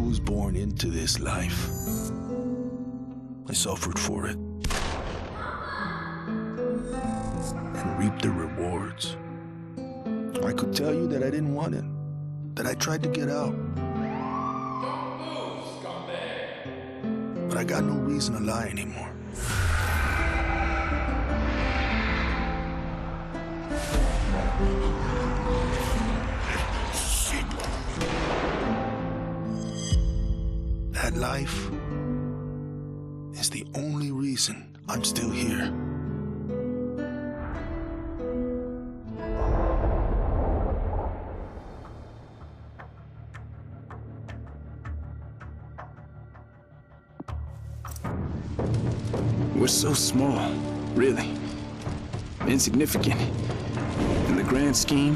was born into this life. I suffered for it. And reaped the rewards. I could tell you that I didn't want it, that I tried to get out. Don't move, scumbag! But I got no reason to lie anymore. That life is the only reason I'm still here. We're so small, really. Insignificant. In the grand scheme,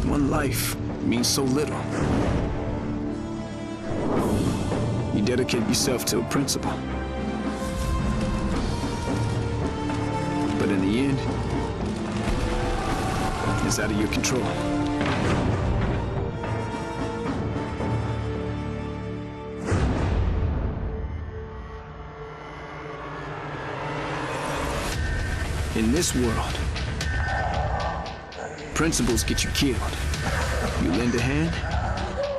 one life means so little. You dedicate yourself to a principle. But in the end, it's out of your control. In this world, principles get you killed. You lend a hand,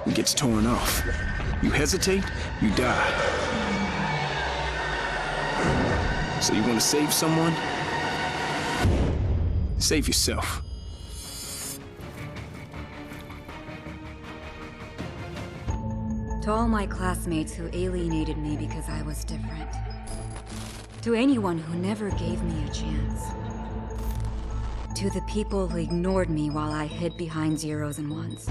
it gets torn off. You hesitate, you die. So you want to save someone? Save yourself. To all my classmates who alienated me because I was different. To anyone who never gave me a chance. To the people who ignored me while I hid behind zeros and ones.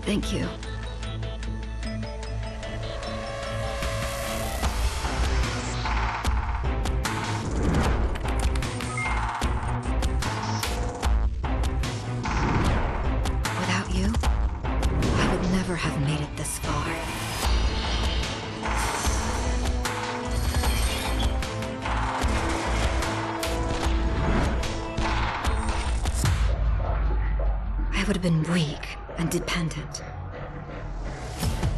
Thank you. Without you, I would never have made it this far. I would have been weak and dependent.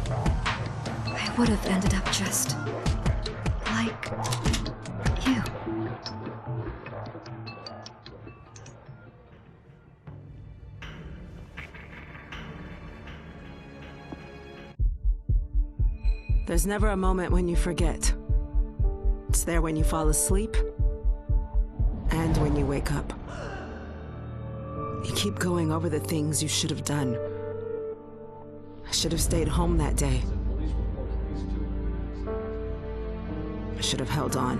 I would have ended up just like you. There's never a moment when you forget. It's there when you fall asleep and when you wake up. You keep going over the things you should have done. I should have stayed home that day. I should have held on.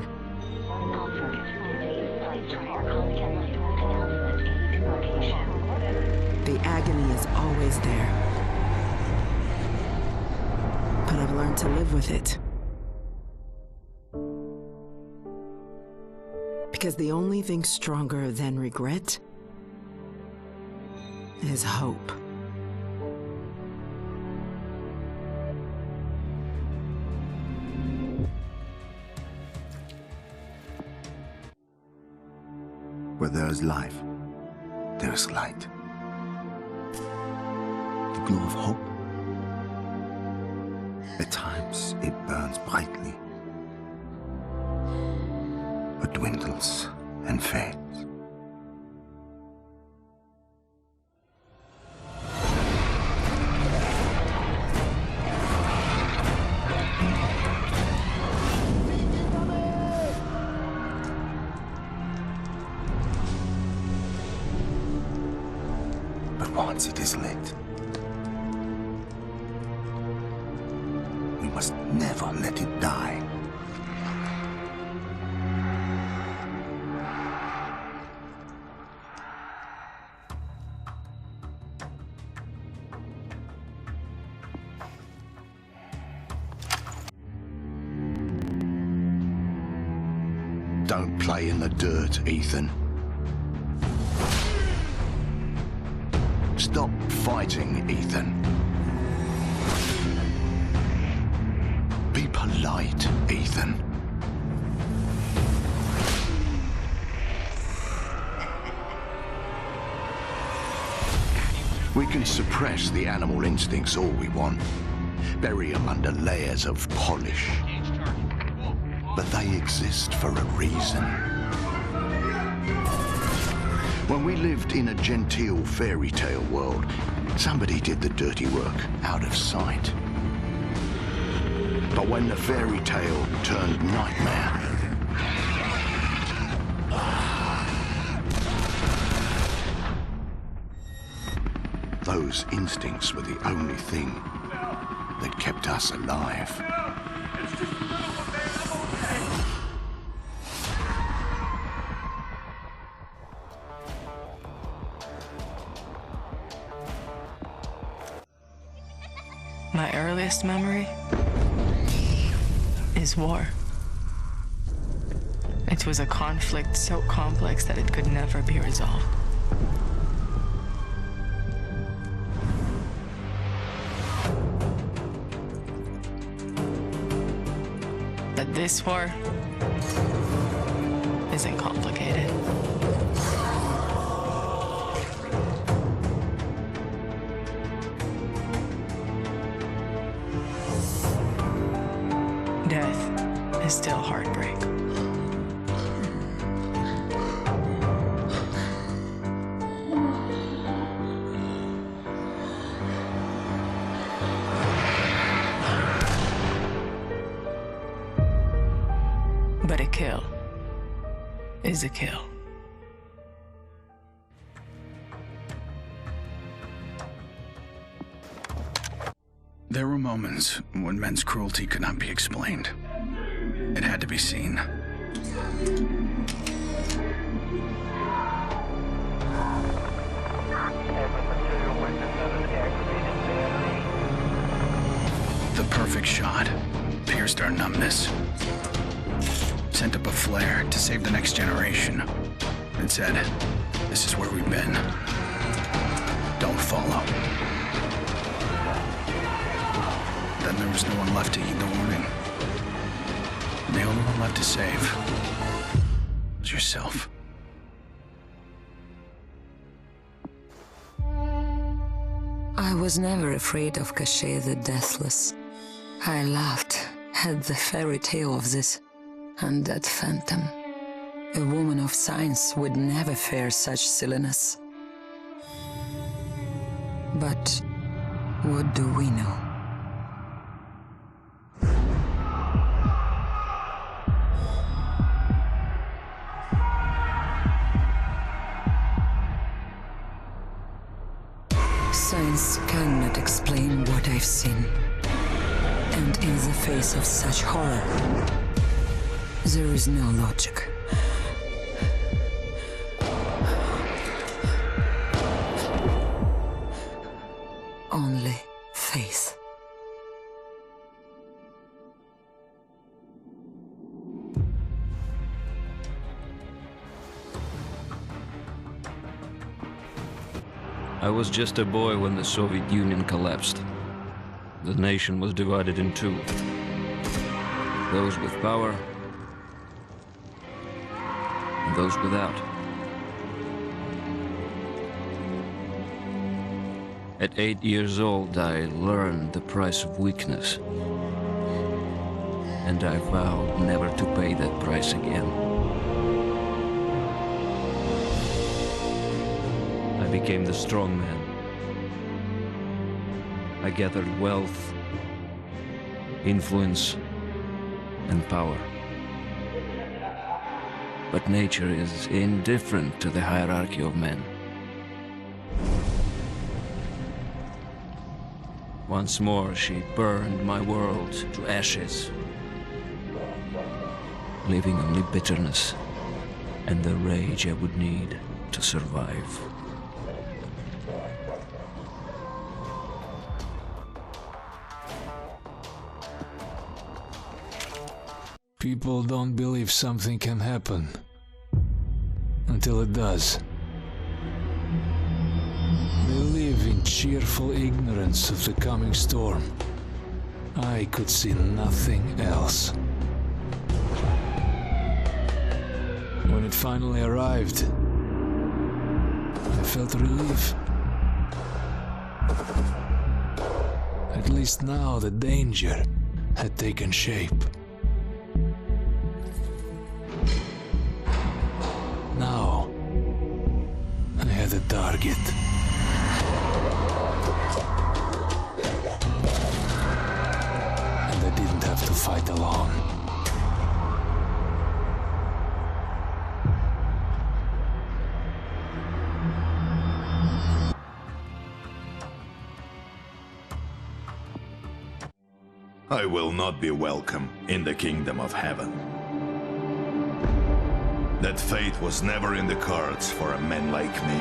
The agony is always there. But I've learned to live with it. Because the only thing stronger than regret is hope. Where there is life, there is light. The glow of hope. At times, it burns brightly, but dwindles and fades. But once it is lit, we must never let it die. Don't play in the dirt, Ethan. Stop fighting, Ethan. Be polite, Ethan. We can suppress the animal instincts all we want, bury them under layers of polish. But they exist for a reason. When we lived in a genteel fairy tale world, somebody did the dirty work out of sight. But when the fairy tale turned nightmare, those instincts were the only thing that kept us alive. My earliest memory is war. It was a conflict so complex that it could never be resolved. But this war isn't complicated. Death is still heartbreak. But a kill is a kill. There were moments when men's cruelty could not be explained. It had to be seen. The perfect shot pierced our numbness. Sent up a flare to save the next generation. It said, "This is where we've been. Don't follow." Then there was no one left to heed the warning. The only one left to save was yourself. I was never afraid of Cachet the Deathless. I laughed at the fairy tale of this undead phantom. A woman of science would never fear such silliness. But what do we know? Science cannot explain what I've seen. And in the face of such horror, there is no logic. Only faith. I was just a boy when the Soviet Union collapsed. The nation was divided in two. Those with power and those without. At 8 years old, I learned the price of weakness. And I vowed never to pay that price again. I became the strong man. I gathered wealth, influence, and power. But nature is indifferent to the hierarchy of men. Once more, she burned my world to ashes, leaving only bitterness and the rage I would need to survive. People don't believe something can happen until it does. They live in cheerful ignorance of the coming storm. I could see nothing else. When it finally arrived, I felt relief. At least now the danger had taken shape. Now, I had a target. And I didn't have to fight alone. I will not be welcome in the kingdom of heaven. That fate was never in the cards for a man like me.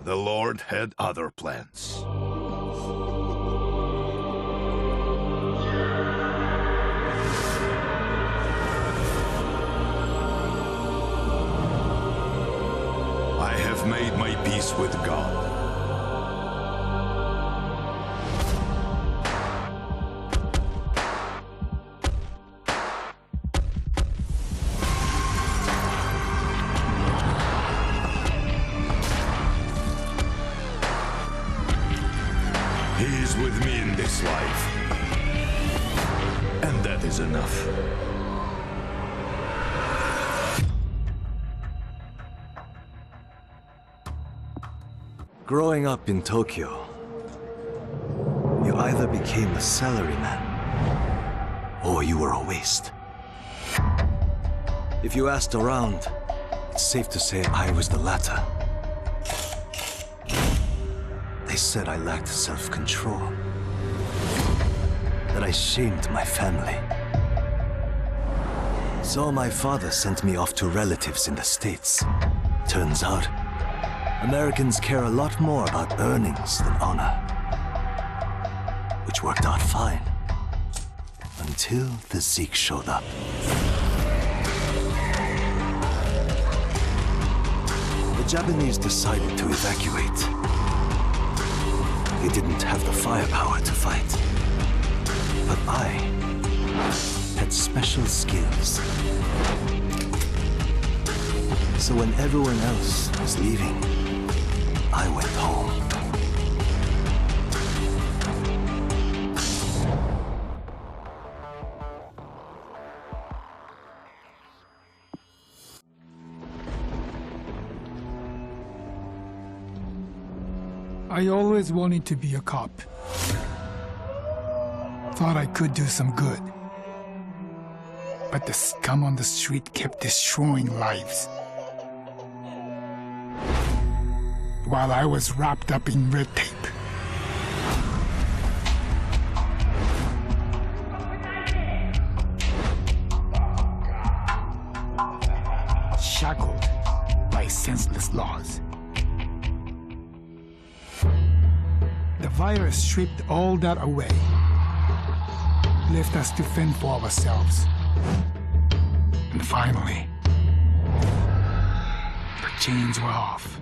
The Lord had other plans. I have made my peace with God. He is with me in this life. And that is enough. Growing up in Tokyo, you either became a salaryman or you were a waste. If you asked around, it's safe to say I was the latter. They said I lacked self-control, that I shamed my family. So my father sent me off to relatives in the States. Turns out, Americans care a lot more about earnings than honor. Which worked out fine. Until the Zeke showed up. The Japanese decided to evacuate. They didn't have the firepower to fight. But I had special skills. So when everyone else was leaving, I went home. I always wanted to be a cop. Thought I could do some good. But the scum on the street kept destroying lives. While I was wrapped up in red tape. Shackled by senseless laws. The virus stripped all that away. Left us to fend for ourselves. And finally, the chains were off.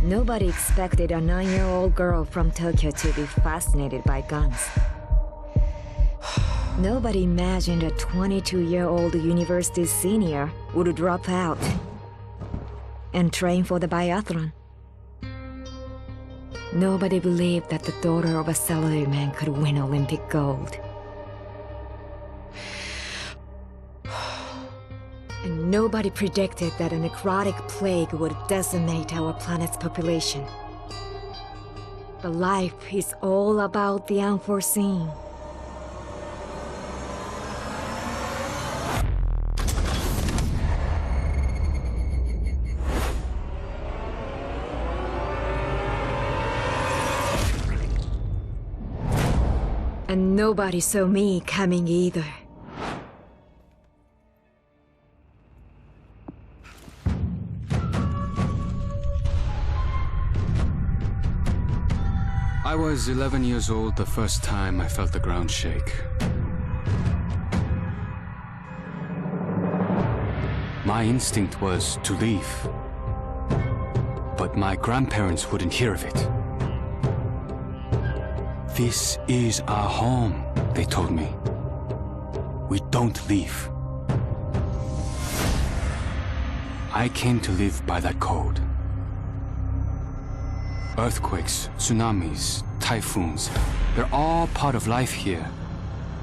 Nobody expected a 9-year-old girl from Tokyo to be fascinated by guns. Nobody imagined a 22-year-old university senior would drop out and train for the biathlon. Nobody believed that the daughter of a salaryman could win Olympic gold. And nobody predicted that a necrotic plague would decimate our planet's population. But life is all about the unforeseen. And nobody saw me coming either. I was 11 years old the first time I felt the ground shake. My instinct was to leave, but my grandparents wouldn't hear of it. This is our home, they told me. We don't leave. I came to live by that code. Earthquakes, tsunamis, typhoons, they're all part of life here.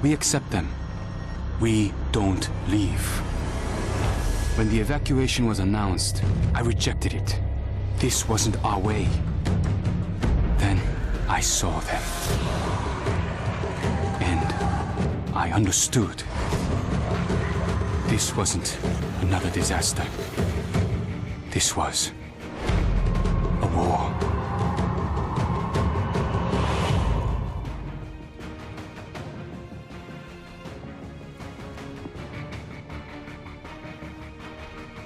We accept them. We don't leave. When the evacuation was announced, I rejected it. This wasn't our way. Then I saw them. And I understood. This wasn't another disaster. This was a war.